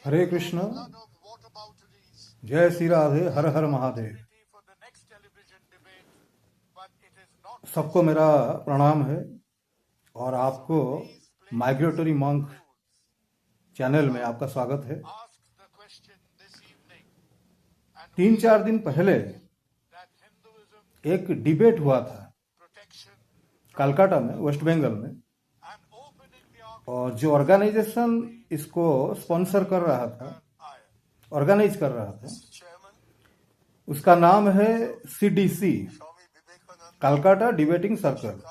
हरे कृष्ण, जय श्री राधे, हर हर महादेव। सबको मेरा प्रणाम है और आपको माइग्रेटरी मंक चैनल में आपका स्वागत है। 3-4 दिन पहले एक डिबेट हुआ था कलकत्ता में, वेस्ट बंगाल में, और जो ऑर्गेनाइजेशन इसको स्पॉन्सर कर रहा था, ऑर्गेनाइज कर रहा था, उसका नाम है CDC, कलकत्ता डिबेटिंग सर्कल।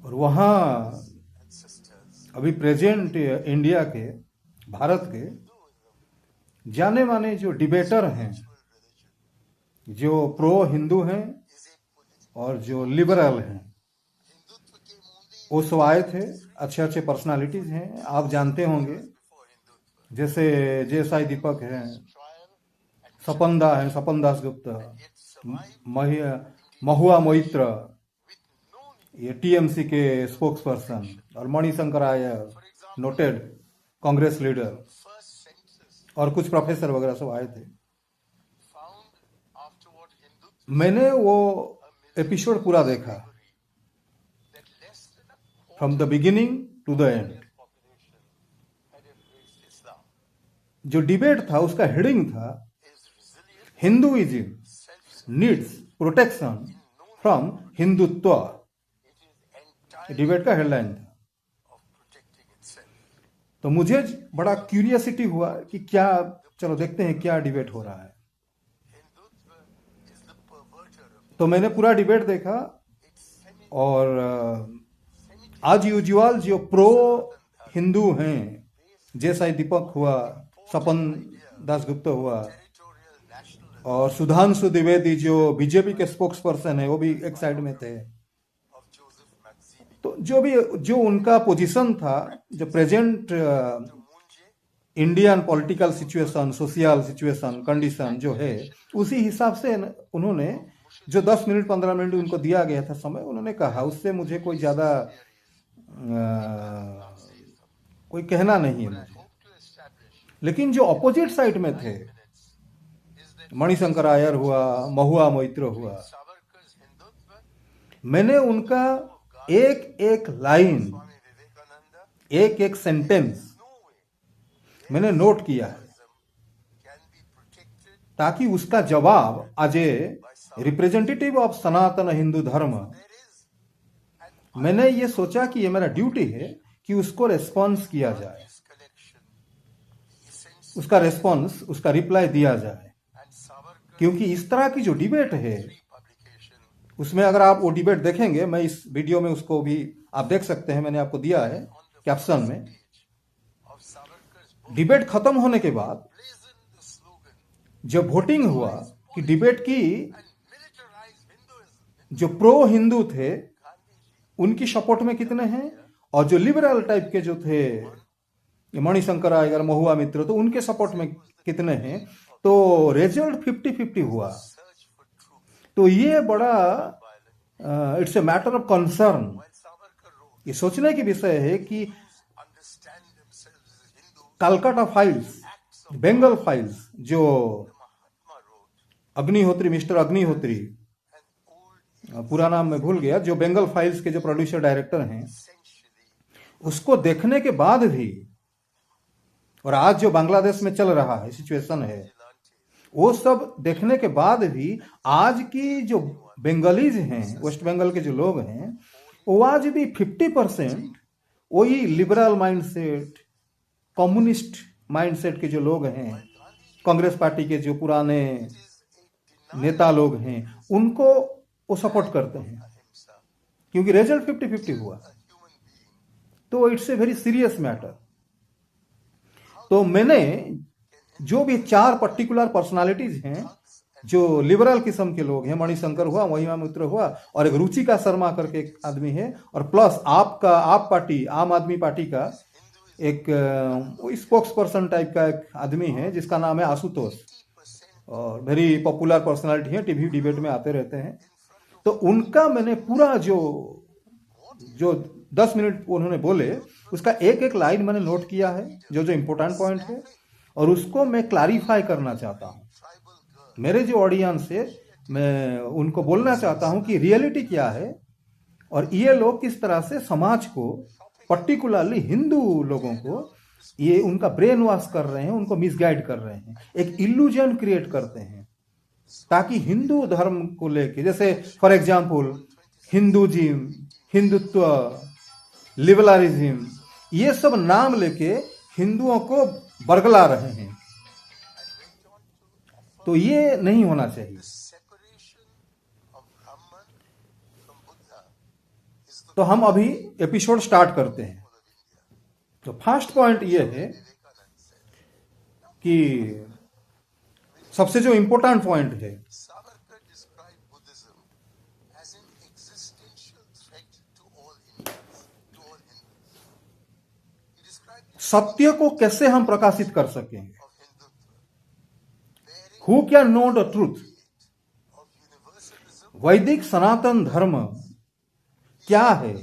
और वहाँ अभी प्रेजेंट इंडिया के, भारत के जाने माने जो डिबेटर हैं, जो प्रो हिंदू हैं और जो लिबरल हैं, वो सब आए थे। अच्छे अच्छे पर्सनालिटीज हैं, आप जानते होंगे, जैसे JSI दीपक हैं, सपन दास गुप्ता, महुआ मोइत्र, ये TMC के स्पोक्स पर्सन, और मणिशंकर आयर, नोटेड कांग्रेस लीडर, और कुछ प्रोफेसर वगैरह सब आए थे। मैंने वो एपिसोड पूरा देखा, from the beginning to the end. जो डिबेट था उसका हेडिंग था Hinduism needs protection from Hindutva. Debate का हेडलाइन था। तो मुझे बड़ा क्यूरियोसिटी हुआ कि क्या, चलो देखते हैं क्या डिबेट हो रहा है। तो मैंने पूरा डिबेट देखा और आज यूजुअल जो प्रो हिंदू हैं, JSI दीपक हुआ, सपन दास गुप्ता हुआ, और सुधांशु द्विवेदी जो बीजेपी के स्पोक्स पर्सन है, वो भी एक साइड में थे। तो जो उनका पोजीशन था, जो present Indian political situation, social situation, condition जो है, उसी हिसाब से उन्होंने जो 10 मिनट 15 मिनट उनको दिया गया था समय, उन्होंने कहा। उससे मुझे कोई ज्यादा कोई कहना नहीं है मुझे। लेकिन जो अपोजिट साइड में थे, मणिशंकर आयर हुआ, महुआ मोइत्र हुआ, मैंने उनका एक एक लाइन, एक एक सेंटेंस मैंने नोट किया है, ताकि उसका जवाब एज ए रिप्रेजेंटेटिव ऑफ सनातन हिंदू धर्म, मैंने ये सोचा कि ये मेरा ड्यूटी है कि उसको रेस्पॉन्स किया जाए, उसका रेस्पॉन्स, उसका रिप्लाई दिया जाए। क्योंकि इस तरह की जो डिबेट है, उसमें अगर आप वो डिबेट देखेंगे, मैं इस वीडियो में उसको भी आप देख सकते हैं, मैंने आपको दिया है कैप्शन में। डिबेट खत्म होने के बाद जब वोटिंग हुआ कि डिबेट की, जो प्रो हिंदू थे उनकी सपोर्ट में कितने हैं, और जो लिबरल टाइप के जो थे, मणिशंकर आयर, महुआ मित्र, तो उनके सपोर्ट में कितने हैं, तो रिजल्ट 50-50 हुआ। तो ये बड़ा it's a matter of concern, ये सोचने की विषय है कि कलकत्ता फाइल्स, बंगाल फाइल्स, जो अग्निहोत्री, मिस्टर अग्निहोत्री, पूरा नाम मैं भूल गया, जो बंगाल फाइल्स के जो प्रोड्यूसर डायरेक्टर हैं, उसको देखने के बाद भी, और आज जो बांग्लादेश में चल रहा है सिचुएशन है, वो सब देखने के बाद भी आज की जो बंगालीज हैं, वेस्ट बंगाल के जो लोग हैं, वो आज भी 50% वही लिबरल माइंडसेट, कम्युनिस्ट माइंडसेट के जो लोग हैं, कांग्रेस पार्टी के जो पुराने नेता लोग हैं, उनको वो सपोर्ट करते हैं, क्योंकि रिजल्ट 50-50 हुआ। तो it's a very serious matter. तो मैंने जो भी 4 पर्टिकुलर पर्सनालिटीज हैं, जो लिबरल किस्म के लोग हैं, मणिशंकर हुआ, महिमा मित्र हुआ, और एक रुचिका शर्मा करके एक आदमी है, और प्लस आप पार्टी, आम आदमी पार्टी का एक स्पोक्स पर्सन टाइप का एक आदमी है जिसका नाम है आशुतोष, और वेरी पॉपुलर पर्सनालिटी है, टीवी डिबेट में आते रहते हैं। तो उनका मैंने पूरा जो 10 मिनट उन्होंने बोले, उसका एक एक लाइन मैंने नोट किया है, जो जो इंपॉर्टेंट पॉइंट है, और उसको मैं क्लैरिफाई करना चाहता हूँ। मेरे जो ऑडियंस है, मैं उनको बोलना चाहता हूँ कि रियलिटी क्या है, और ये लोग किस तरह से समाज को, पर्टिकुलरली हिंदू लोगों को, ये उनका ब्रेन वॉश कर रहे हैं, उनको मिसगाइड कर रहे हैं, एक इल्यूजन क्रिएट करते हैं, ताकि हिंदू धर्म को लेके, जैसे फॉर एग्जाम्पल हिंदूजिम, हिंदुत्व, लिबरलिज्म, ये सब नाम लेके हिंदुओं को बरगला रहे हैं। तो ये नहीं होना चाहिए। तो हम अभी एपिसोड स्टार्ट करते हैं। तो फर्स्ट पॉइंट ये है कि सबसे जो इंपॉर्टेंट पॉइंट है, सत्य को कैसे हम प्रकाशित कर सकेंगे। Who can know the truth? वैदिक सनातन धर्म क्या है?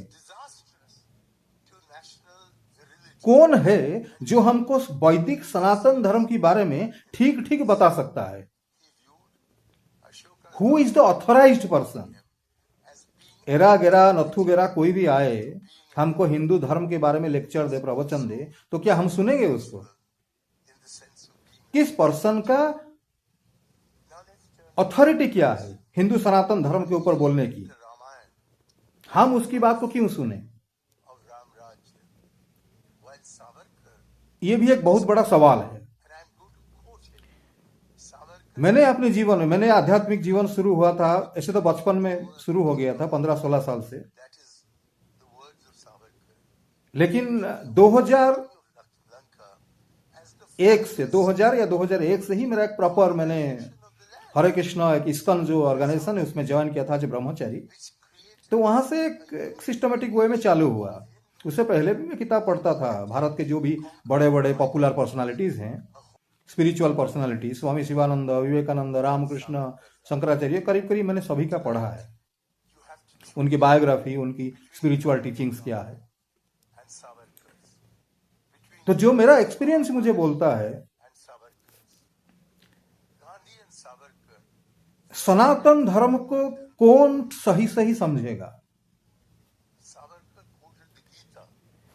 कौन है जो हमको वैदिक सनातन धर्म के बारे में ठीक ठीक बता सकता है? Who is the authorised person? Era गेरा नथु गेरा कोई भी आए, हमको हिंदू धर्म के बारे में लेक्चर दे, प्रवचन दे, तो क्या हम सुनेंगे उसको? किस पर्सन का अथॉरिटी क्या है हिंदू सनातन धर्म के ऊपर बोलने की? हम उसकी बात को क्यों सुने? ये भी एक बहुत बड़ा सवाल है। मैंने अपने जीवन में, मैंने आध्यात्मिक जीवन शुरू हुआ था, ऐसे तो बचपन में शुरू हो गया था, 15-16 साल से, लेकिन 2001 से 2000 या 2001 से ही मेरा एक प्रॉपर, मैंने हरे कृष्णा एक इस्कॉन जो ऑर्गेनाइजेशन है उसमें ज्वाइन किया था, जो ब्रह्मचारी। तो वहां से एक सिस्टमेटिक वे में चालू हुआ। उससे पहले भी मैं किताब पढ़ता था, भारत के जो भी बड़े बड़े पॉपुलर पर्सनालिटीज हैं, स्पिरिचुअल पर्सनालिटी, स्वामी शिवानंद, विवेकानंद, रामकृष्ण, शंकराचार्य, करीब करीब मैंने सभी का पढ़ा है, उनकी बायोग्राफी, उनकी स्पिरिचुअल टीचिंग्स क्या है। तो जो मेरा एक्सपीरियंस मुझे बोलता है, सनातन धर्म को कौन सही सही समझेगा?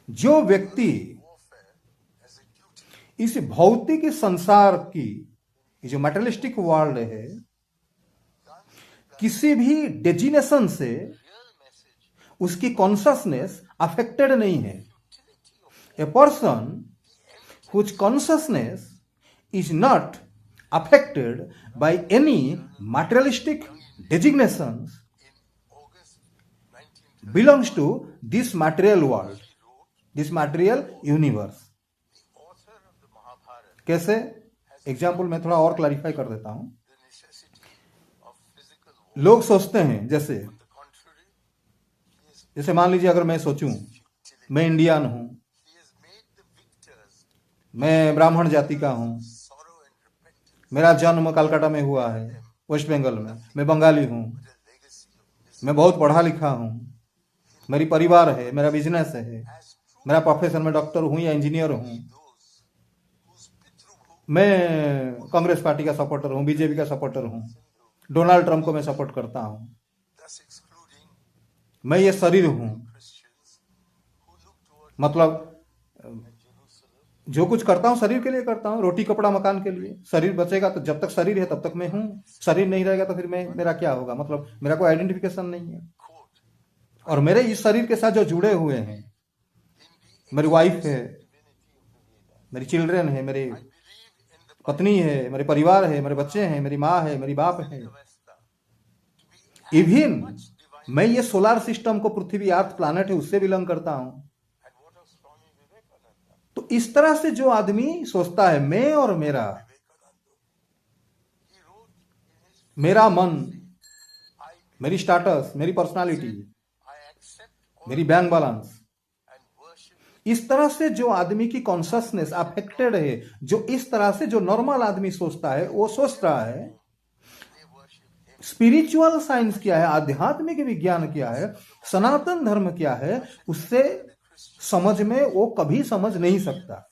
जो व्यक्ति इस भौतिक संसार की, जो मटेरियलिस्टिक वर्ल्ड है, किसी भी डेजिनेशन से उसकी कॉन्शसनेस अफेक्टेड नहीं है। A person whose consciousness is not affected by any materialistic designations belongs to this material world, this material universe. कैसे? एग्जाम्पल मैं थोड़ा और क्लैरिफाई कर देता हूं। लोग सोचते हैं, जैसे मान लीजिए अगर मैं सोचूं, मैं इंडियन हूं, मैं ब्राह्मण जाति का हूं, मेरा जन्म कलकत्ता में हुआ है, वेस्ट बंगाल में, मैं बंगाली हूं, मैं बहुत पढ़ा लिखा हूं, मेरी परिवार है, मेरा बिजनेस है, मेरा प्रोफेशन में डॉक्टर हूं या इंजीनियर हूं, मैं कांग्रेस पार्टी का सपोर्टर हूं, बीजेपी का सपोर्टर हूं, डोनाल्ड ट्रंप को मैं सपोर्ट करता हूं, मैं ये शरीर हूं, मतलब जो कुछ करता हूं शरीर के लिए करता हूं, रोटी कपड़ा मकान के लिए। शरीर बचेगा तो, जब तक शरीर है तब तक मैं हूं, शरीर नहीं रहेगा तो फिर मेरा क्या होगा? मतलब मेरा कोई आइडेंटिफिकेशन नहीं है। और मेरे इस शरीर के साथ जो जुड़े हुए हैं, मेरी वाइफ है, मेरी चिल्ड्रन है, मेरी पत्नी है, मेरे परिवार है, मेरे बच्चे हैं, मेरी माँ है, मेरी बाप है, इवन मैं ये सोलर सिस्टम को, पृथ्वी अर्थ प्लैनेट है, उससे बिलोंग करता हूं। तो इस तरह से जो आदमी सोचता है, मैं और मेरा मन, मेरी स्टेटस, मेरी पर्सनालिटी, मेरी बैंक बैलेंस, इस तरह से जो आदमी की कॉन्शसनेस अफेक्टेड है, जो इस तरह से जो नॉर्मल आदमी सोचता है, वो सोच रहा है स्पिरिचुअल साइंस क्या है, आध्यात्मिक विज्ञान क्या है, सनातन धर्म क्या है, उससे समझ में वो कभी समझ नहीं सकता,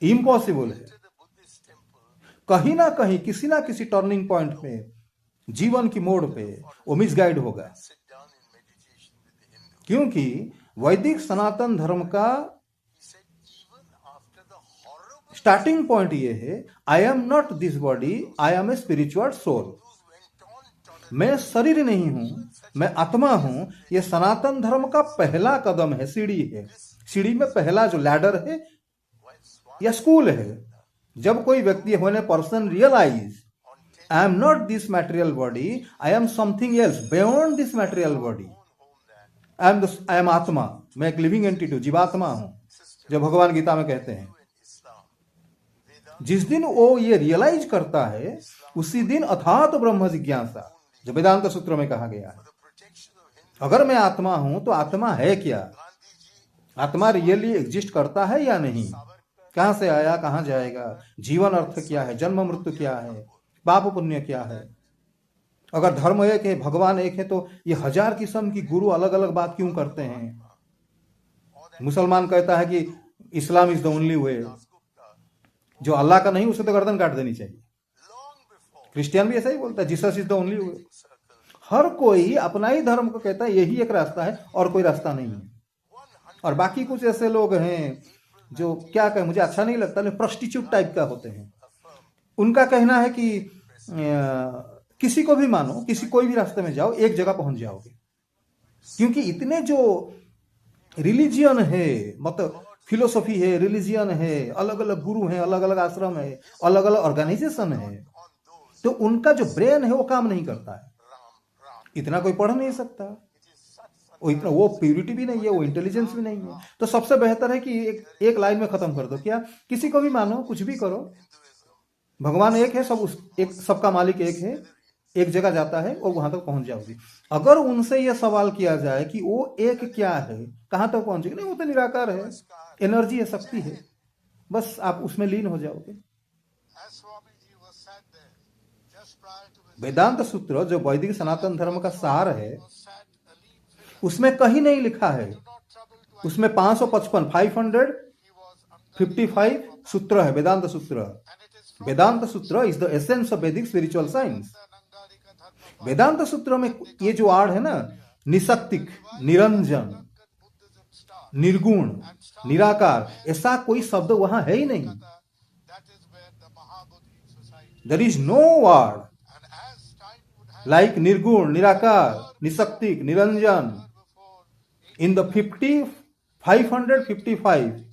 इम्पॉसिबल है। कहीं ना कहीं किसी ना किसी टर्निंग पॉइंट पे, जीवन की मोड़ पे वो मिसगाइड होगा, क्योंकि वैदिक सनातन धर्म का स्टार्टिंग पॉइंट ये है, I am not this body, I am a spiritual soul. मैं शरीर नहीं हूं, मैं आत्मा हूं। ये सनातन धर्म का पहला कदम है, सीढ़ी है। सीढ़ी में पहला जो लैडर है या स्कूल है, जब कोई व्यक्ति होने person realise I am not this material body, I am something else beyond this material body, I am atma, मैं एक लिविंग एंटिटी, जीवात्मा हूं, जो भगवान गीता में कहते हैं। जिस दिन वो ये रियलाइज करता है, उसी दिन अथात ब्रह्म जिज्ञासा, जो वेदांत सूत्र में कहा गया है। अगर मैं आत्मा हूं तो आत्मा है क्या, आत्मा रियली एग्जिस्ट करता है या नहीं, कहां से आया कहां जाएगा, जीवन अर्थ क्या है, जन्म मृत्यु क्या है, पाप पुण्य क्या है। अगर धर्म एक है, भगवान एक है, तो ये हजार किस्म की गुरु अलग अलग बात क्यों करते हैं। मुसलमान कहता है कि इस्लाम इज द ओनली वे, जो अल्लाह का नहीं उसे तो गर्दन काट देनी चाहिए। क्रिश्चियन भी ऐसा ही बोलता है, Jesus is the only way. हर कोई अपना ही धर्म को कहता है यही एक रास्ता है और कोई रास्ता नहीं है। और बाकी कुछ ऐसे लोग हैं जो क्या कहें, मुझे अच्छा नहीं लगता, लेकिन प्रोस्टिट्यूट टाइप का होते हैं। उनका कहना है कि किसी को भी मानो, किसी कोई भी रास्ते में जाओ, एक जगह पहुंच जाओगे। क्योंकि इतने जो रिलीजियन है, मतलब फिलोसफी है, रिलीजियन है, अलग अलग गुरु हैं, अलग अलग आश्रम है, अलग अलग ऑर्गेनाइजेशन है, तो उनका जो ब्रेन है वो काम नहीं करता है। इतना कोई पढ़ नहीं सकता, वो इतना, वो प्यूरिटी भी नहीं है, वो इंटेलिजेंस भी नहीं है। तो सबसे बेहतर है कि एक लाइन में खत्म कर दो, क्या किसी को भी मानो, कुछ भी करो, भगवान एक है, सबका मालिक एक है, एक जगह जाता है और वहां तक पहुंच जाओगे। अगर उनसे यह सवाल किया जाए कि वो एक क्या है, कहां तक पहुंचेगी, नहीं वो तो निराकार है, एनर्जी है, शक्ति है, बस आप उसमें लीन हो जाओगे। वेदांत सूत्र जो वैदिक सनातन धर्म का सार है, उसमें कहीं नहीं लिखा है, उसमें 555 सूत्र है, वेदांत सूत्र। वेदांत सूत्र इज द एसेंस ऑफ वैदिक स्पिरिचुअल साइंस। वेदांत सूत्र में ये जो आड़ है ना, निशक्तिक, निरंजन, निर्गुण, निराकार, ऐसा कोई शब्द वहां है ही नहीं। There is no word like nirgun, निराकार, निशक्तिक, Niranjan in the 555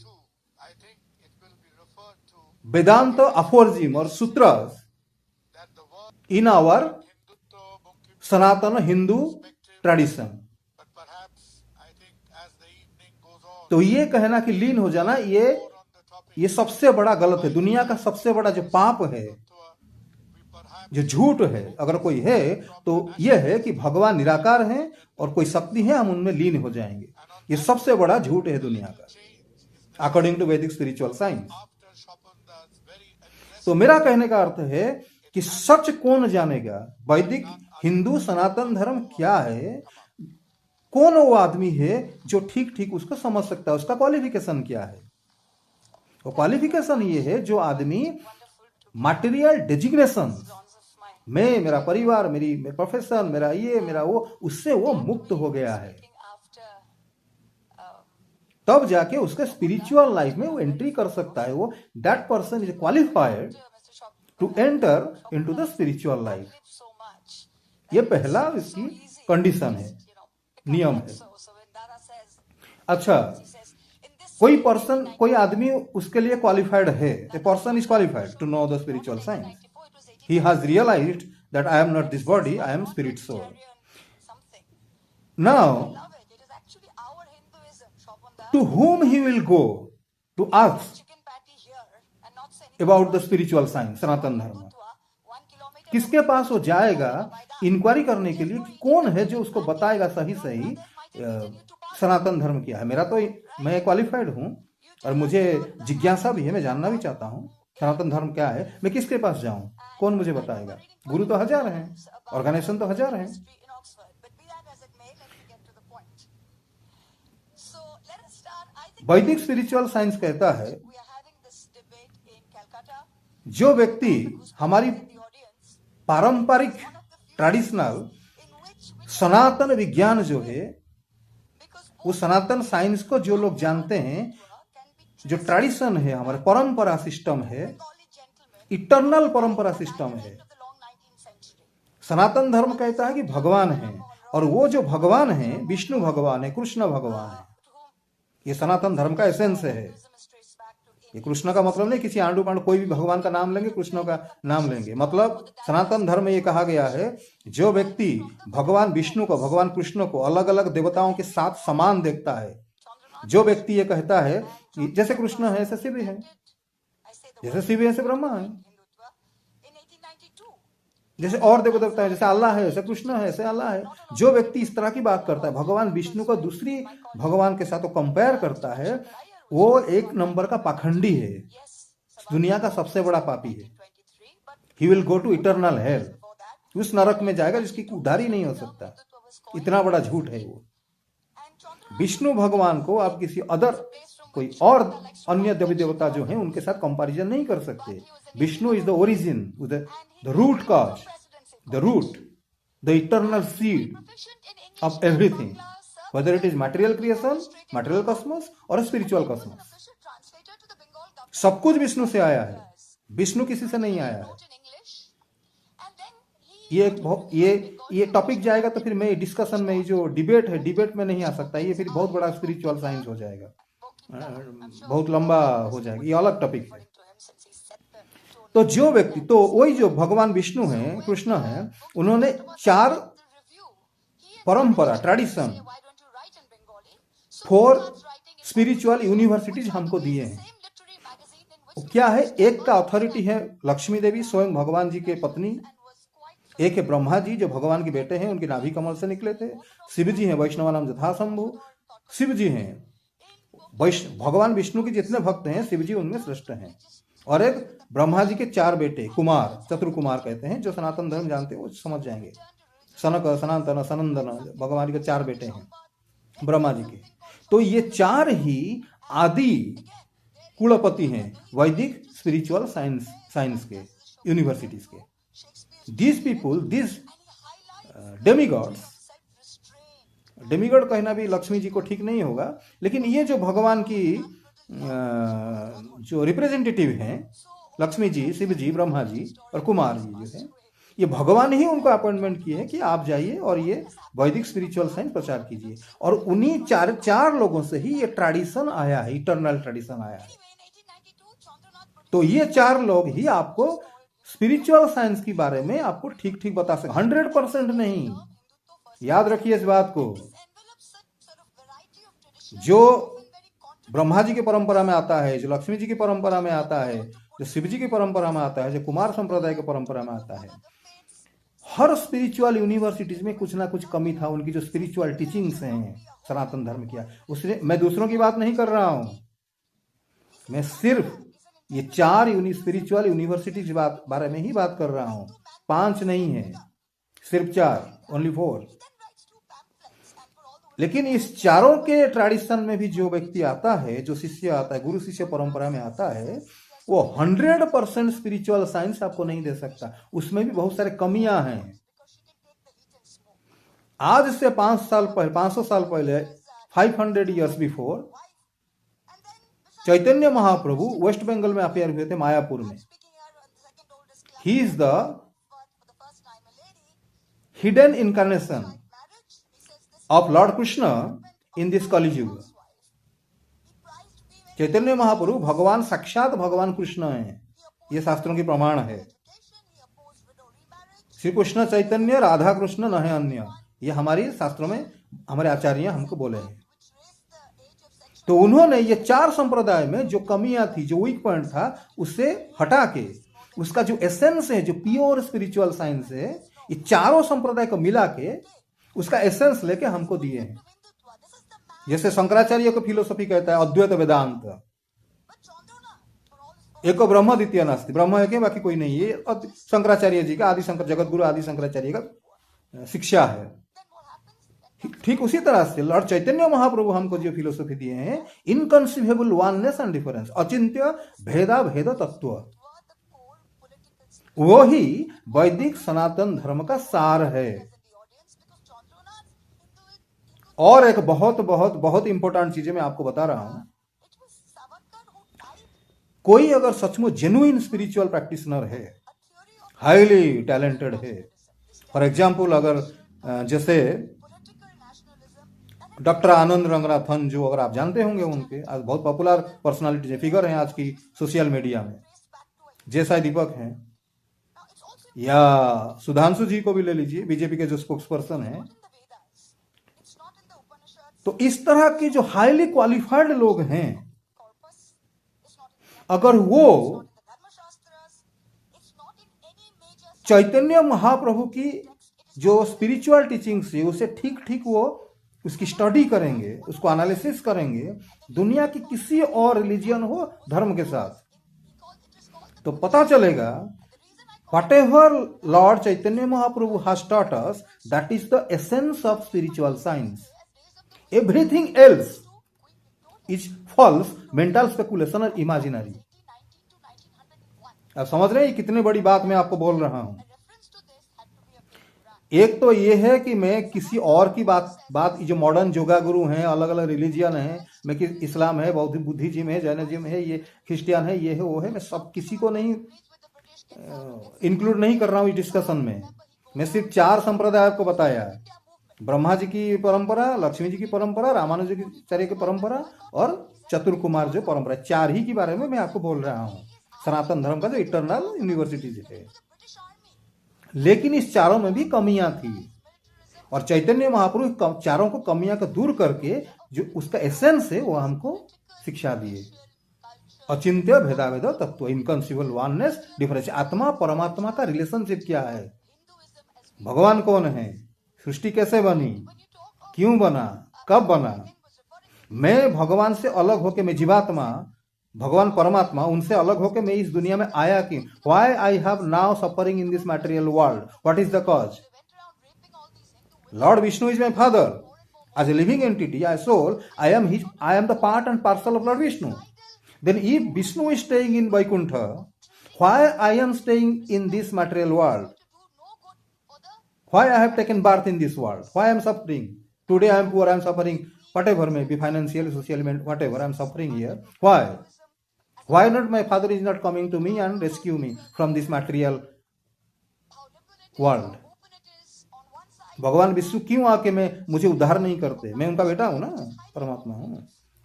Vedanta aphorism or sutras in our Sanatana Hindu tradition। तो ये कहना कि लीन हो जाना, ये सबसे बड़ा गलत है। दुनिया का सबसे बड़ा जो पाप है, जो झूठ है, अगर कोई है तो यह है कि भगवान निराकार हैं और कोई शक्ति है, हम उनमें लीन हो जाएंगे। ये सबसे बड़ा झूठ है दुनिया का, अकॉर्डिंग टू वैदिक स्पिरिचुअल साइंस। तो मेरा कहने का अर्थ है कि सच कौन जानेगा, वैदिक हिंदू सनातन धर्म क्या है, कौन वो आदमी है जो ठीक ठीक उसको समझ सकता है, उसका क्वालिफिकेशन क्या है। वो क्वालिफिकेशन ये है जो आदमी मटेरियल डेजिग्नेशन, मैं, मेरा परिवार, मेरी प्रोफेशन, मेरा ये, मेरा वो, उससे वो मुक्त हो गया है, तब जाके उसके स्पिरिचुअल लाइफ में वो एंट्री कर सकता है। वो that person is qualified to enter into the spiritual life. ये पहला इसकी कंडीशन है, नियम है। अच्छा, कोई पर्सन, कोई आदमी उसके लिए क्वालिफाइड है, a person is qualified to know the spiritual science. He has realized that I am not this body, I am spirit soul. Now, to whom he will go to ask about the spiritual science, सनातन धर्म, किसके पास वो जाएगा inquiry करने के लिए, कौन है जो उसको बताएगा सही सही सनातन धर्म क्या है। मैं क्वालिफाइड हूं और मुझे जिज्ञासा भी है, मैं जानना भी चाहता हूं, सनातन धर्म क्या है, मैं किसके पास जाऊं, कौन मुझे बताएगा? गुरु तो हजार हैं, ऑर्गेनाइजेशन तो हजार हैं। वैदिक स्पिरिचुअल साइंस कहता है जो व्यक्ति हमारी पारंपरिक ट्रेडिशनल सनातन विज्ञान जो है, वो सनातन साइंस को जो लोग जानते हैं, जो ट्रेडिशन है, हमारे परंपरा सिस्टम है, इटर्नल परंपरा सिस्टम है। सनातन धर्म कहता है कि भगवान है, और वो जो भगवान है विष्णु भगवान है, कृष्ण भगवान है। ये सनातन धर्म का एसेंस है। ये कृष्ण का मतलब नहीं किसी आंडू पांडू कोई भी भगवान का नाम लेंगे, कृष्ण का नाम लेंगे। मतलब सनातन धर्म में ये कहा गया है जो व्यक्ति भगवान विष्णु को, भगवान कृष्ण को अलग अलग देवताओं के साथ समान देखता है, जो व्यक्ति ये कहता है कि जैसे कृष्ण है ऐसे शिव है, जैसे शिव है ऐसे ब्रह्मा है, जैसे और देवता है, जैसे अल्लाह है ऐसे कृष्ण है, ऐसे अल्लाह है, जो व्यक्ति इस तरह की बात करता है, भगवान विष्णु को दूसरी भगवान के साथ वो कंपेयर करता है, वो एक नंबर का पाखंडी है, दुनिया का सबसे बड़ा पापी है। He will go to eternal hell, उस नरक में जाएगा जिसकी उद्धारी नहीं हो सकता। इतना बड़ा झूठ है वो। विष्णु भगवान को आप किसी अदर कोई और अन्य देवी देवता जो हैं उनके साथ कंपैरिजन नहीं कर सकते। Vishnu is the origin, the root cause, the root, the eternal seed of everything, whether it is material creation, material cosmos और spiritual cosmos, सब कुछ विष्णु से आया है, विष्णु किसी से नहीं आया है। ये टॉपिक जाएगा तो फिर मैं डिस्कशन में, जो डिबेट है, डिबेट में नहीं आ सकता, ये फिर बहुत बड़ा स्पिरिचुअल साइंस हो जाएगा, बहुत लंबा हो जाएगा, ये अलग टॉपिक है। तो जो व्यक्ति, तो वही जो भगवान विष्णु है, कृष्ण है, उन्होंने 4 परंपरा, ट्रेडिशन, 4 स्पिरिचुअल यूनिवर्सिटीज हमको दिए हैं। क्या है? एक का अथॉरिटी है लक्ष्मी देवी, स्वयं भगवान जी के पत्नी। एक है ब्रह्मा जी जो भगवान के बेटे हैं, उनके नाभि कमल से निकले थे। शिव जी हैं वैष्णवानाम यथाशंभु, शिव जी हैं। भगवान विष्णु के जितने भक्त हैं शिव जी उनमें श्रेष्ठ हैं। और एक ब्रह्मा जी के 4 बेटे कुमार, चतुर कुमार कहते हैं, जो सनातन धर्म जानते हैं वो समझ जाएंगे। सनक, सनातन, सनंदन, भगवान के 4 बेटे हैं ब्रह्मा जी के। तो ये 4 ही आदि कुलपति हैं वैदिक स्पिरिचुअल साइंस के, यूनिवर्सिटीज के। These people, these demigods, demigod कहना भी लक्ष्मी जी को ठीक नहीं होगा, लेकिन ये जो भगवान की जो रिप्रेजेंटेटिव हैं, लक्ष्मी जी, शिव जी, ब्रह्मा जी और कुमार जी जो है, ये भगवान ही उनको अपॉइंटमेंट किए हैं कि आप जाइए और ये वैदिक स्पिरिचुअल साइंस प्रचार कीजिए। और उन्हीं 4 लोगों से ही ये ट्रेडिशन आया है, इटर्नल ट्रेडिशन आया है। तो ये 4 लोग ही आपको स्पिरिचुअल साइंस के बारे में आपको ठीक ठीक बता सकते, 100% नहीं। याद रखिए इस बात को। जो ब्रह्मा जी की परंपरा में आता है, जो लक्ष्मी जी की परंपरा में आता है, जो शिव जी की परंपरा में आता है, जो कुमार संप्रदाय की परंपरा में आता है, हर स्पिरिचुअल यूनिवर्सिटीज में कुछ ना कुछ कमी था। उनकी जो स्पिरिचुअल टीचिंग्स हैं सनातन धर्म की, उसने, मैं दूसरों की बात नहीं कर रहा हूं, मैं सिर्फ ये 4 स्पिरिचुअल यूनिवर्सिटीज बारे में ही बात कर रहा हूं। 5 नहीं है, सिर्फ 4, ओनली 4। लेकिन इस चारों के ट्रेडिशन में भी जो व्यक्ति आता है, जो शिष्य आता है, गुरु शिष्य परंपरा में आता है, वो 100% स्पिरिचुअल साइंस आपको नहीं दे सकता। उसमें भी बहुत सारे कमियां हैं। आज से 500 साल पहले 500 ईयर्स बिफोर, चैतन्य महाप्रभु वेस्ट बंगाल में अपेयर हुए थे, मायापुर में। He is the hidden incarnation of lord Krishna in this Kaliyuga. Chaitanya Mahaprabhu भगवान, साक्षात भगवान कृष्ण हैं, ये शास्त्रों की प्रमाण है। श्री कृष्ण चैतन्य राधा कृष्ण न है अन्य, ये हमारी शास्त्रों में हमारे आचार्य हमको बोले हैं। तो उन्होंने ये 4 संप्रदाय में जो कमियां थी, जो वीक पॉइंट था, उससे हटा के उसका जो एसेंस है, जो प्योर स्पिरिचुअल साइंस है, ये चारों संप्रदाय को मिला के उसका एसेंस लेके हमको दिए हैं। जैसे शंकराचार्य को फिलोसफी कहता है अद्वैत वेदांत, एको ब्रह्म द्वितीय नास्ति, ब्रह्म है कि बाकी कोई नहीं। ये शंकराचार्य जी का, आदि शंकर जगत गुरु आदि शंकराचार्य का शिक्षा है। ठीक उसी तरह से लॉर्ड चैतन्य महाप्रभु हमको जो फिलोसफी दिए हैं, इनकंसीवेबल वननेस एंड डिफरेंस, अचिंत्य भेदा भेद तत्व, वो ही वैदिक सनातन धर्म का सार है। और एक बहुत बहुत बहुत इंपॉर्टेंट चीज मैं आपको बता रहा हूं, कोई अगर सचमुच जेन्युइन स्पिरिचुअल प्रैक्टिशनर है, हाईली टैलेंटेड है, फॉर एग्जाम्पल अगर जैसे डॉक्टर आनंद रंगनाथन, जो अगर आप जानते होंगे, उनके आज बहुत पॉपुलर पर्सनालिटी फिगर हैं आज की सोशल मीडिया में, जैसा दीपक हैं, या सुधांशु जी को भी ले लीजिए, बीजेपी के जो स्पोक्स पर्सन हैं। तो इस तरह के जो हाईली क्वालिफाइड लोग हैं, अगर वो चैतन्य महाप्रभु की जो स्पिरिचुअल टीचिंग्स है उसे ठीक ठीक वो उसकी स्टडी करेंगे, उसको एनालिसिस करेंगे, दुनिया की किसी और रिलीजियन हो धर्म के साथ, तो पता चलेगा whatever Lord Chaitanya Mahaprabhu has taught us, that is the essence of spiritual science. Everything else is false, mental speculation और imaginary. आप समझ रहे हैं कितने बड़ी बात मैं आपको बोल रहा हूं। एक तो ये है कि मैं किसी और की बात जो मॉडर्न योगा गुरु हैं, अलग अलग रिलीजियन हैं, मैं कि इस्लाम है, बौद्ध बुद्धिज्म है, जैनिज्म है, ये क्रिश्चियन है, ये है वो है, मैं सब किसी को नहीं इंक्लूड नहीं कर रहा हूं इस डिस्कशन में। मैं सिर्फ 4 संप्रदाय आपको बताया, ब्रह्मा जी की परंपरा, लक्ष्मी जी की परंपरा, रामानुजाचार्य की परंपरा और चतुर कुमार जो परंपरा, 4 ही के बारे में मैं आपको बोल रहा हूं, सनातन धर्म का जो इटरनल यूनिवर्सिटीज है। लेकिन इस चारों में भी कमियां थी, और चैतन्य महाप्रभु चारों को कमियां को दूर करके जो उसका एसेंस है वो हमको शिक्षा दिए। अचिंत्य भेदाभेद तत्व, इनकंसीवेबल वननेस डिफरेंस। आत्मा परमात्मा का रिलेशनशिप क्या है, भगवान कौन है, सृष्टि कैसे बनी, क्यों बना, कब बना, मैं भगवान से अलग होकर, मैं जीवात्मा, भगवान परमात्मा उनसे अलग होकर मैं इस दुनिया में आया क्यों, why I have now suffering in this material world, what is the cause. Lord Vishnu is my father, as a living entity, as soul, I am the part and parcel of Lord Vishnu. Then if Vishnu is staying in Vaikuntha, why I am staying in this material world? Why I have taken birth in this world? Why I am suffering? Today I am poor, I am suffering, whatever may be, financially, socially, whatever, I am suffering here. Why? Why not my father is not coming to me and rescue me from this material world? भगवान विष्णु क्यों आके मुझे उद्धार नहीं करते, मैं उनका बेटा हूं ना, परमात्मा हूं,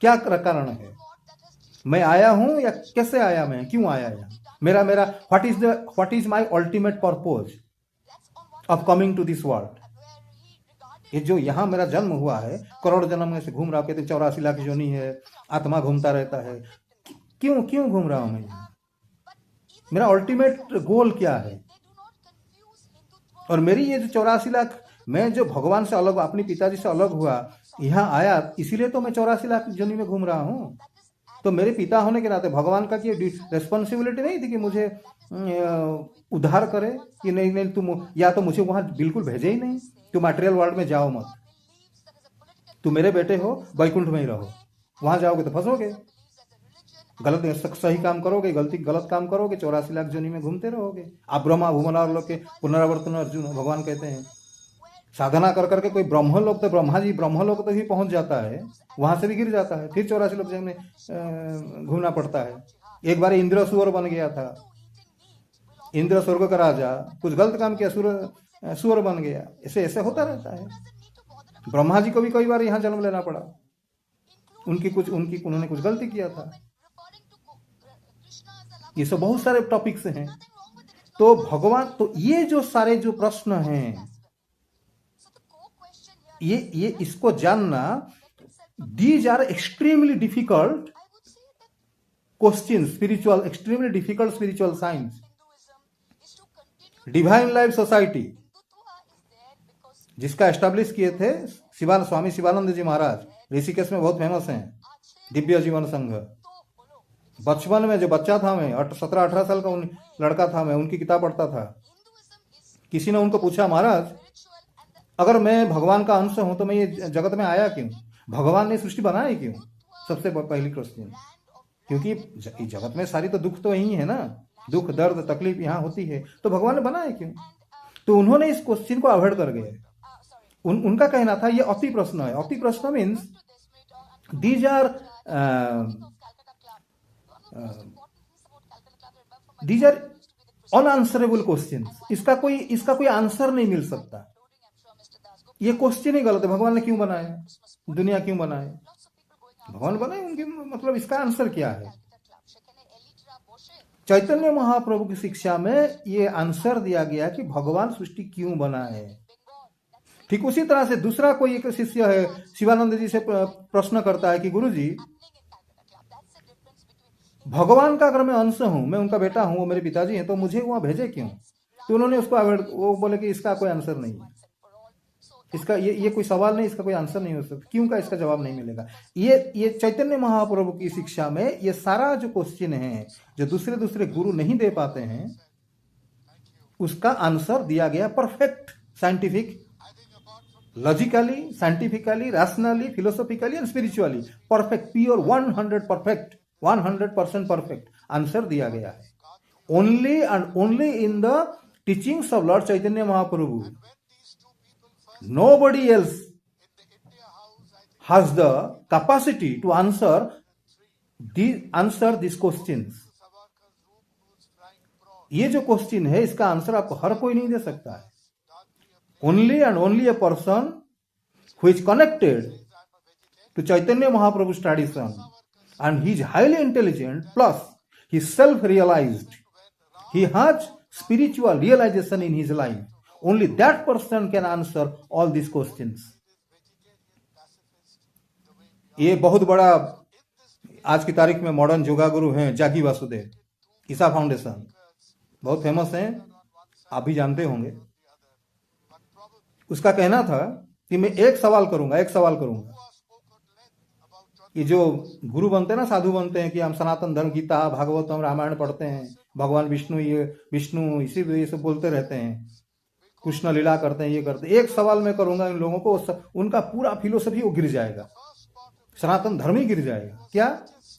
क्या कारण है, मैं आया हूं या कैसे आया, मैं क्यों आया यहाँ, मेरा what is my ultimate purpose of coming to this world. ये जो यहाँ मेरा जन्म हुआ है, करोड़ जन्म में से घूम रहा हूं, कहते 84 लाख योनि है, आत्मा घूमता रहता है, क्यों घूम रहा हूं मैं, मेरा अल्टीमेट गोल क्या है। और मेरी ये जो 84 लाख, मैं जो भगवान से अलग, अपने पिताजी से अलग हुआ, यहाँ आया, इसीलिए तो मैं 84 लाख योनि में घूम रहा हूँ। तो मेरे पिता होने के नाते भगवान का की रेस्पॉन्सिबिलिटी नहीं थी कि मुझे उद्धार करे, कि नहीं तुम, या तो मुझे वहां बिल्कुल भेजे ही नहीं, तुम मटेरियल वर्ल्ड में जाओ मत, तुम मेरे बेटे हो, वैकुंठ में ही रहो, वहां जाओगे तो फंसोगे, गलत सही काम करोगे, गलत काम करोगे, 84 लाख योनि में घूमते रहोगे। आप ब्रह्मा भुवनार लोग के पुनरावर्तन अर्जुन भगवान कहते हैं, साधना कर करके कोई ब्रह्मलोक, तो ब्रह्मा जी ब्रह्मलोक तक ही पहुंच जाता है, वहां से भी गिर जाता है, फिर 84 लोक में घूमना पड़ता है। एक बार इंद्र सुअर बन गया था, इंद्र स्वर्ग का राजा, कुछ गलत काम किया, सुअर बन गया, ऐसे होता रहता है। ब्रह्मा जी को भी कई बार यहाँ जन्म लेना पड़ा, उन्होंने कुछ गलती किया था। ये सब बहुत सारे टॉपिक्स हैं। तो भगवान, तो ये जो सारे जो प्रश्न हैं, ये इसको जानना, these are extremely difficult question, spiritual, extremely difficult spiritual science. Divine life society, जिसका एस्टेब्लिश किए थे स्वामी शिवानंद जी महाराज, ऋषिकेश में बहुत फेमस हैं, दिव्य जीवन संघ, बचपन में जो बच्चा था, मैं 17-18 साल का लड़का था, मैं उनकी किताब पढ़ता था। किसी ने उनको पूछा, महाराज अगर मैं भगवान का अंश हूं तो मैं ये जगत में आया क्यों? भगवान ने सृष्टि बनाई क्यों? सबसे पहली क्वेश्चन। क्योंकि जगत में सारी तो दुख तो यही है ना, दुख दर्द तकलीफ यहाँ होती है, तो भगवान ने बनाया क्यों? तो उन्होंने इस क्वेश्चन को अवॉइड कर गए। उनका कहना था ये अति प्रश्न है। अति प्रश्न मीन्स दीज आर अनआंसरेबल क्वेश्चन। इसका कोई आंसर नहीं मिल सकता। ये क्वेश्चन ही गलत है। भगवान ने क्यों बनाया, दुनिया क्यों बनाए, भगवान बनाए, उनके मतलब इसका आंसर क्या है? चैतन्य महाप्रभु की शिक्षा में ये आंसर दिया गया कि भगवान सृष्टि क्यों बनाए। ठीक उसी तरह से दूसरा कोई एक शिष्य है, शिवानंद जी से प्रश्न करता है कि गुरुजी, भगवान का अगर मैं अंश हूं, मैं उनका बेटा हूं, वो मेरे पिताजी हैं, तो मुझे वहां भेजे क्यों? तो उन्होंने उसको वो बोले कि इसका कोई आंसर नहीं है, इसका ये कोई सवाल नहीं, इसका कोई आंसर नहीं हो सकता, क्यों का इसका जवाब नहीं मिलेगा। ये चैतन्य महाप्रभु की शिक्षा में ये सारा जो क्वेश्चन है जो दूसरे दूसरे गुरु नहीं दे पाते हैं, उसका आंसर दिया गया perfect, scientific, logically, scientifically, rationally, philosophically and spiritually perfect, pure 100% perfect answer दिया गया है। Only and only in the teachings of Lord Chaitanya Mahaprabhu, nobody else has the capacity to answer these questions. ये जो क्वेश्चन है इसका answer आपको हर कोई नहीं दे सकता है। Only and only a person who is connected to Chaitanya Mahaprabhu's tradition and he is highly intelligent, plus he is self-realized, he has spiritual realization in his life, only that person can answer all these questions. ये बहुत बड़ा आज की तारीख में modern yoga गुरु हैं जागी वासुदेव, ईसा foundation, बहुत फेमस हैं, आप भी जानते होंगे। उसका कहना था कि मैं एक सवाल करूंगा। ये जो गुरु बनते हैं ना, साधु बनते हैं कि हम सनातन धर्म, गीता, भागवतम, रामायण पढ़ते हैं, भगवान विष्णु इसी ये सब बोलते रहते हैं, कृष्ण लीला करते हैं, ये करते हैं। एक सवाल मैं करूंगा इन लोगों को, उनका पूरा फिलोसफी वो गिर जाएगा, सनातन धर्म ही गिर जाएगा। क्या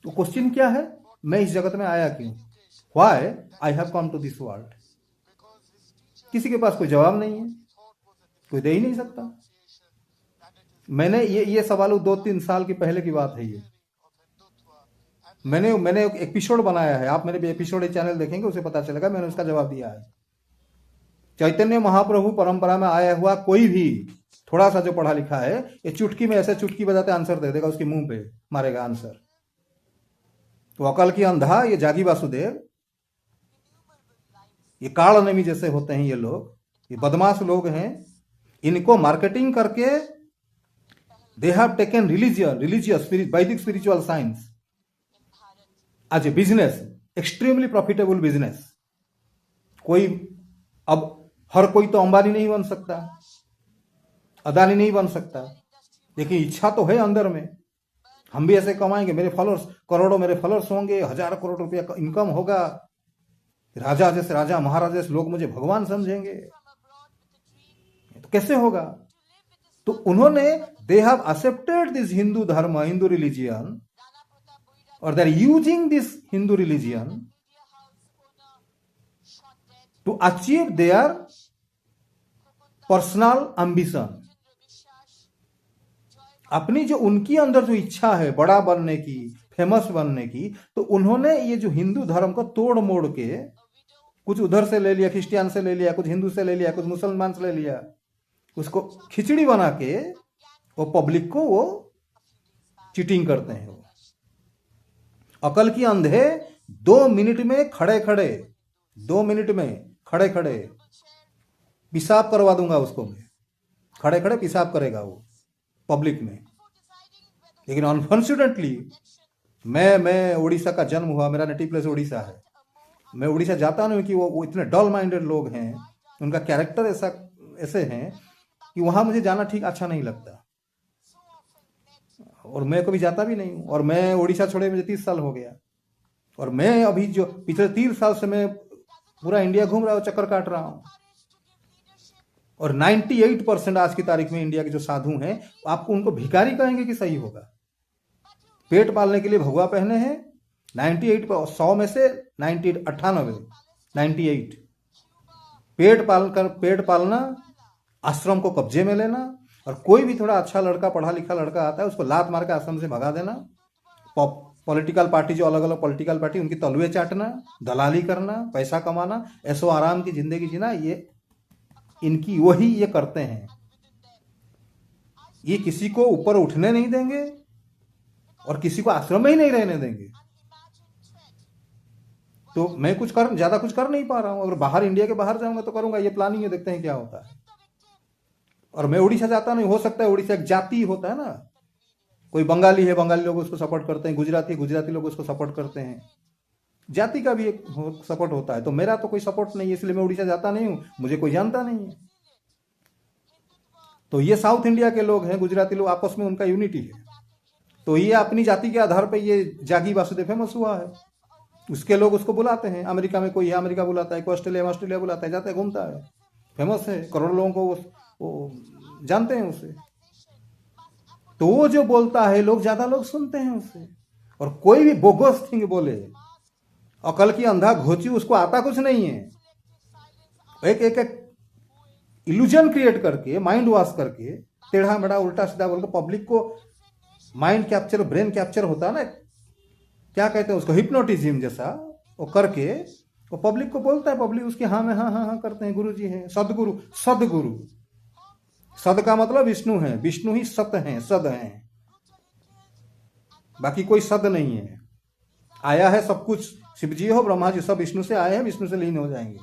तो क्वेश्चन क्या है? मैं इस जगत में आया क्यों? Why I have come to this world. किसी के पास कोई जवाब नहीं है, कोई दे ही नहीं सकता। मैंने ये सवाल 2-3 साल की पहले की बात है। ये मैंने एक एपिसोड बनाया है, आप मेरे एपिसोड चैनल देखेंगे, उसे पता चलेगा, मैंने उसका जवाब दिया है। चैतन्य महाप्रभु परंपरा में आया हुआ कोई भी थोड़ा सा जो पढ़ा लिखा है, ये चुटकी में ऐसे चुटकी बजाते आंसर दे देगा, उसके मुंह पे मारेगा आंसर। तो अकल की अंधा ये जागी वासुदेव, ये काल नेमी जैसे होते हैं ये लोग, ये बदमाश लोग हैं, इनको मार्केटिंग करके they have taken religious Vedic spiritual science as a business, extremely profitable business. कोई अब हर कोई तो अंबानी नहीं बन सकता, अदानी नहीं बन सकता, लेकिन इच्छा तो है अंदर में। हम भी ऐसे कमाएंगे, मेरे फॉलोअर्स करोड़ों, मेरे फॉलोअर्स होंगे, 1000 करोड़ रुपया इनकम होगा, राजा जैसे राजा महाराजा जैसे लोग मुझे भगवान समझेंगे, तो कैसे होगा? तो उन्होंने they have accepted this Hindu dharma, Hindu religion, और they are using this Hindu religion to achieve their personal ambition. अपनी जो उनकी अंदर जो इच्छा है बड़ा बनने की, फेमस बनने की, तो उन्होंने ये जो हिंदू धर्म को तोड़ मोड़ के कुछ उधर से ले लिया, क्रिश्चियन से ले लिया, कुछ हिंदू से ले लिया, कुछ मुसलमान से ले लिया, उसको खिचड़ी बना के वो पब्लिक को वो चीटिंग करते हैं। वो अकल की अंधे 2 मिनट में खड़े खड़े पेशाब करवा दूंगा उसको, मैं खड़े पेशाब करेगा वो पब्लिक में। लेकिन अनफॉर्चुनेटली मैं उड़ीसा का जन्म हुआ, मेरा नेटिव प्लेस उड़ीसा है, मैं उड़ीसा जाता नहीं कि वो इतने डल माइंडेड लोग हैं, उनका कैरेक्टर ऐसे हैं कि वहां मुझे जाना ठीक अच्छा नहीं लगता, और मैं कभी जाता भी नहीं हूं। और मैं उड़ीसा छोड़े मुझे 30 साल हो गया, और मैं अभी जो पिछले 3 साल से मैं पूरा इंडिया घूम रहा हूँ, चक्कर काट रहा हूँ, और 98% आज की तारीख में इंडिया के जो साधु हैं, आपको उनको भिखारी कहेंगे कि सही होगा? पेट पालने के लिए भगवा पहने हैं 98, 100 में से 98, 98 पेट पालना, आश्रम को कब्जे में लेना, और कोई भी थोड़ा अच्छा लड़का, पढ़ा लिखा लड़का आता है उसको लात मार के आश्रम से भगा देना, पॉलिटिकल पार्टी, जो अलग अलग पॉलिटिकल पार्टी, उनकी तलवे चाटना, दलाली करना, पैसा कमाना, ऐसो आराम की जिंदगी जीना, ये इनकी वही ये करते हैं। ये किसी को ऊपर उठने नहीं देंगे और किसी को आश्रम में ही नहीं रहने देंगे। तो मैं ज्यादा कुछ कर नहीं पा रहा हूं। अगर बाहर, इंडिया के बाहर जाऊंगा तो करूंगा, ये प्लानिंग है, देखते हैं क्या होता है। और मैं उड़ीसा जाता नहीं, हो सकता है उड़ीसा एक जाति होता है ना, कोई बंगाली है, बंगाली लोग उसको सपोर्ट करते हैं, गुजराती लोग उसको सपोर्ट करते हैं, जाति का भी एक सपोर्ट होता है। तो मेरा तो कोई सपोर्ट नहीं है, इसलिए मैं उड़ीसा जाता नहीं हूं, मुझे कोई जानता नहीं है। तो ये साउथ इंडिया के लोग हैं, गुजराती लोग, आपस में उनका यूनिटी है। तो ये अपनी जाति के आधार पर ये जागी वासुदेव फेमस हुआ है। उसके लोग उसको बुलाते हैं, अमेरिका में कोई है, अमेरिका बुलाता है, कोई ऑस्ट्रेलिया बुलाता है, जाता है, घूमता है, फेमस है, करोड़ों लोगों को वो जानते हैं उसे। तो वो जो बोलता है, ज्यादा लोग सुनते हैं उसे। और कोई भी बोगस थिंग बोले, अकल की अंधा घोची, उसको आता कुछ नहीं है। एक इल्यूजन क्रिएट करके, माइंड वॉश करके, टेढ़ा मेढ़ा उल्टा सीधा बोल के पब्लिक को माइंड कैप्चर, ब्रेन कैप्चर होता है ना, क्या कहते हैं उसको, हिप्नोटिज्म जैसा, वो करके वो पब्लिक को बोलता है, पब्लिक उसके हाँ में हाँ हाँ हाँ करते हैं। गुरु जी हैं, सदगुरु, सद का मतलब विष्णु है, विष्णु ही सत हैं, सद हैं, बाकी कोई सद नहीं है। आया है सब कुछ, शिव जी हो, ब्रह्मा जी, सब विष्णु से आए हैं, विष्णु से लीन हो जाएंगे।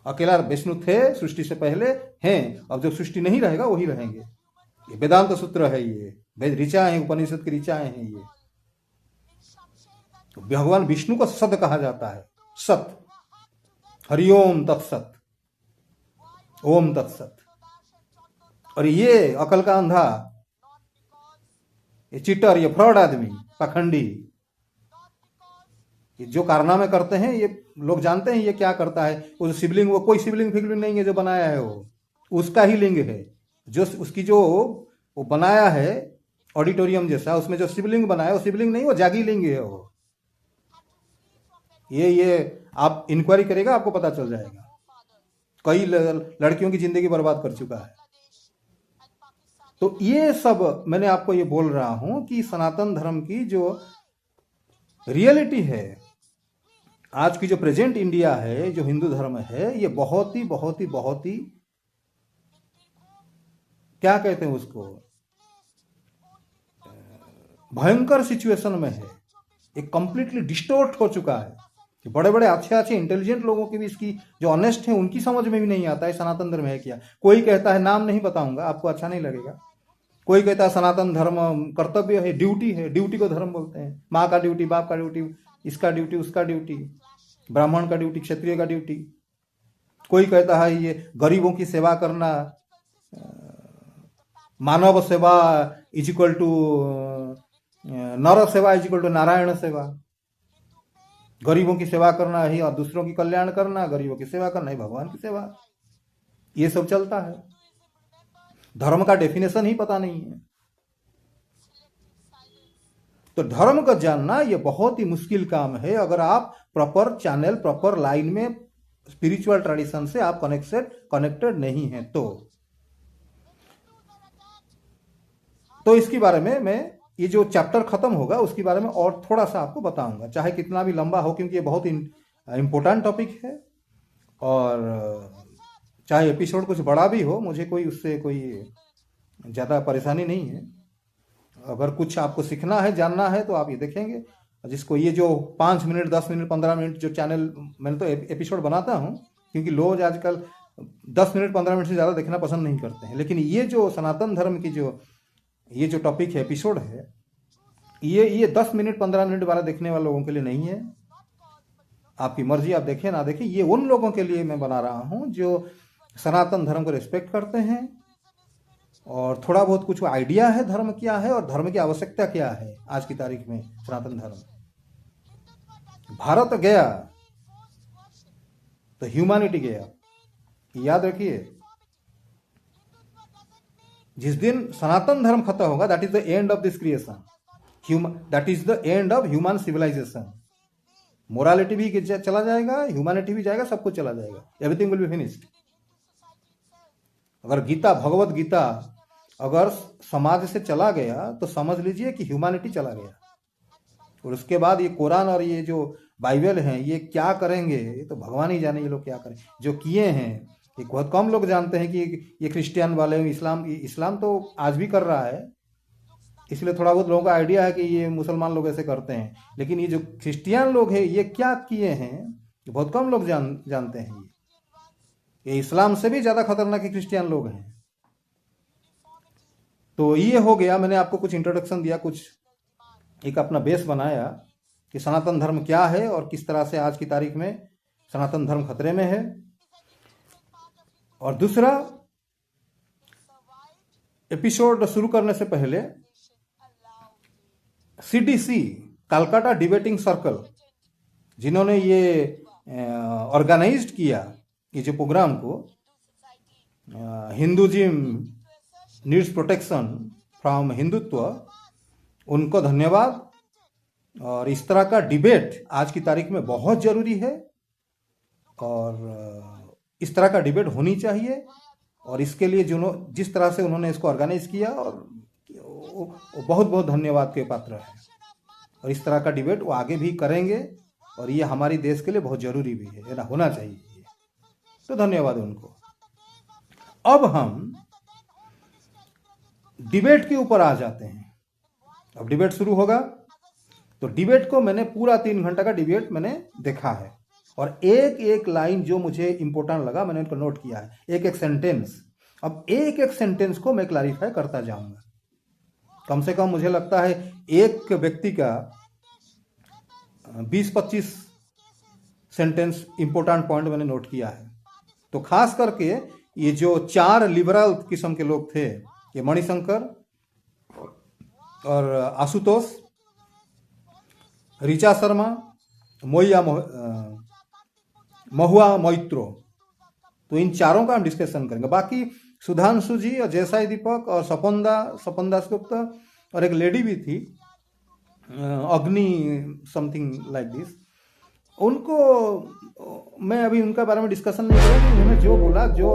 अकेला विष्णु थे सृष्टि से पहले, हैं, अब जब सृष्टि नहीं रहेगा वही रहेंगे। ये वेदांत सूत्र है, ये वेद ऋचाएं हैं, उपनिषद की ऋचाएं हैं। ये तो भगवान विष्णु को सद कहा जाता है, सत। हरिओम तत्सत, ओम तत्सत। और ये अकल का अंधा, ये चिटर, ये फ्रॉड आदमी, पाखंडी, ये जो कारनामे करते हैं, ये लोग जानते हैं ये क्या करता है। वो शिवलिंग, वो कोई शिवलिंग फिगलिंग नहीं है जो बनाया है, वो उसका ही लिंग है। जो उसकी जो वो बनाया है ऑडिटोरियम जैसा, उसमें जो शिवलिंग बनाया, वो शिवलिंग नहीं, वो जागी लिंग है। वो ये आप इंक्वायरी करेगा, आपको पता चल जाएगा। कई लड़कियों की जिंदगी बर्बाद कर चुका है। तो ये सब मैंने आपको ये बोल रहा हूं कि सनातन धर्म की जो रियलिटी है, आज की जो प्रेजेंट इंडिया है, जो हिंदू धर्म है, ये बहुत ही क्या कहते हैं उसको, भयंकर सिचुएशन में है। एक कंप्लीटली डिस्टोर्ट हो चुका है कि बड़े बड़े अच्छे इंटेलिजेंट लोगों की भी, इसकी जो ऑनेस्ट है, उनकी समझ में भी नहीं आता है सनातन धर्म है क्या। कोई कहता है, नाम नहीं बताऊंगा, आपको अच्छा नहीं लगेगा, कोई कहता है सनातन धर्म कर्तव्य है, ड्यूटी है, ड्यूटी को धर्म बोलते हैं। माँ का ड्यूटी, बाप का ड्यूटी, इसका ड्यूटी, उसका ड्यूटी, ब्राह्मण का ड्यूटी, क्षत्रिय का ड्यूटी। कोई कहता है ये गरीबों की सेवा करना, मानव सेवा इज इक्वल टू नर सेवा इज इक्वल टू नारायण सेवा। गरीबों की सेवा करना ही, और दूसरों की कल्याण करना, गरीबों की सेवा करना ही भगवान की सेवा। ये सब चलता है। धर्म का डेफिनेशन ही पता नहीं है। तो धर्म का जानना ये बहुत ही मुश्किल काम है। अगर आप प्रॉपर चैनल, प्रॉपर लाइन में, स्पिरिचुअल ट्रेडिशन से आप कनेक्टेड नहीं हैं तो इसके बारे में मैं, ये जो चैप्टर खत्म होगा उसके बारे में और थोड़ा सा आपको बताऊंगा, चाहे कितना भी लंबा हो, क्योंकि ये बहुत इंपॉर्टेंट टॉपिक है। और चाहे एपिसोड कुछ बड़ा भी हो, मुझे उससे कोई ज़्यादा परेशानी नहीं है। अगर कुछ आपको सीखना है, जानना है, तो आप ये देखेंगे। जिसको ये जो 5 मिनट, 10 मिनट, 15 मिनट जो चैनल, मैंने तो एपिसोड बनाता हूँ, क्योंकि लोग आजकल 10 मिनट 15 मिनट से ज़्यादा देखना पसंद नहीं करते हैं। लेकिन ये जो सनातन धर्म की ये जो टॉपिक है, एपिसोड है, ये 10 मिनट 15 मिनट वाला देखने वाले लोगों के लिए नहीं है। आपकी मर्जी, आप देखें ना देखें। ये उन लोगों के लिए मैं बना रहा हूँ जो सनातन धर्म को रिस्पेक्ट करते हैं और थोड़ा बहुत कुछ आइडिया है धर्म क्या है और धर्म की आवश्यकता क्या है आज की तारीख में। सनातन धर्म भारत गया तो ह्यूमैनिटी गया। याद रखिए, जिस दिन सनातन धर्म खत्म होगा, that is the end of this creation, that is the end of human civilisation. Morality भी चला जाएगा, ह्यूमैनिटी भी जाएगा, सब कुछ चला जाएगा, एवरीथिंग विल बी फिनिश्ड। अगर गीता, भगवत गीता अगर समाज से चला गया तो समझ लीजिए कि ह्यूमैनिटी चला गया। और उसके बाद ये कुरान और ये जो बाइबल है, ये क्या करेंगे, ये तो भगवान ही जाने ये लोग क्या करें। जो किए हैं, ये बहुत कम लोग जानते हैं कि ये क्रिश्चियन वाले, इस्लाम तो आज भी कर रहा है, इसलिए थोड़ा बहुत लोगों का आइडिया है कि ये मुसलमान लोग ऐसे करते हैं। लेकिन ये जो क्रिश्चियन लोग हैं, ये क्या किए हैं, बहुत कम लोग जानते हैं। ये इस्लाम से भी ज्यादा खतरनाक क्रिश्चियन लोग हैं। तो ये हो गया, मैंने आपको कुछ इंट्रोडक्शन दिया, कुछ एक अपना बेस बनाया कि सनातन धर्म क्या है और किस तरह से आज की तारीख में सनातन धर्म खतरे में है। और दूसरा, एपिसोड शुरू करने से पहले सीडीसी, कलकत्ता डिबेटिंग सर्कल, जिन्होंने ये ऑर्गेनाइज्ड किया ये जो प्रोग्राम को, Hinduism needs protection from Hindutva, उनको धन्यवाद। और इस तरह का डिबेट आज की तारीख में बहुत जरूरी है और इस तरह का डिबेट होनी चाहिए। और इसके लिए जिस तरह से उन्होंने इसको ऑर्गेनाइज किया, और बहुत बहुत धन्यवाद के पात्र है। और इस तरह का डिबेट वो आगे भी करेंगे और ये हमारी देश के लिए बहुत जरूरी भी है ना, होना चाहिए। तो धन्यवाद उनको। अब हम डिबेट के ऊपर आ जाते हैं। अब डिबेट शुरू होगा, तो डिबेट को मैंने पूरा 3 घंटा का डिबेट मैंने देखा है और एक एक लाइन जो मुझे इंपॉर्टेंट लगा मैंने उनको नोट किया है, एक एक सेंटेंस। अब एक एक सेंटेंस को मैं क्लैरिफाई करता जाऊंगा। कम से कम मुझे लगता है एक व्यक्ति का 20-25 सेंटेंस इंपॉर्टेंट पॉइंट मैंने नोट किया है। तो खास करके ये जो 4 लिबरल किस्म के लोग थे, ये मणिशंकर और आशुतोष, ऋचा शर्मा, महुआ मोइत्रो, तो इन चारों का हम डिस्कशन करेंगे। बाकी सुधांशु जी और जयसाई दीपक और सपन दासगुप्ता और एक लेडी भी थी, अग्नि समथिंग लाइक दिस, उनको मैं अभी उनका बारे में डिस्कशन नहीं करूँगा। उन्होंने जो बोला, जो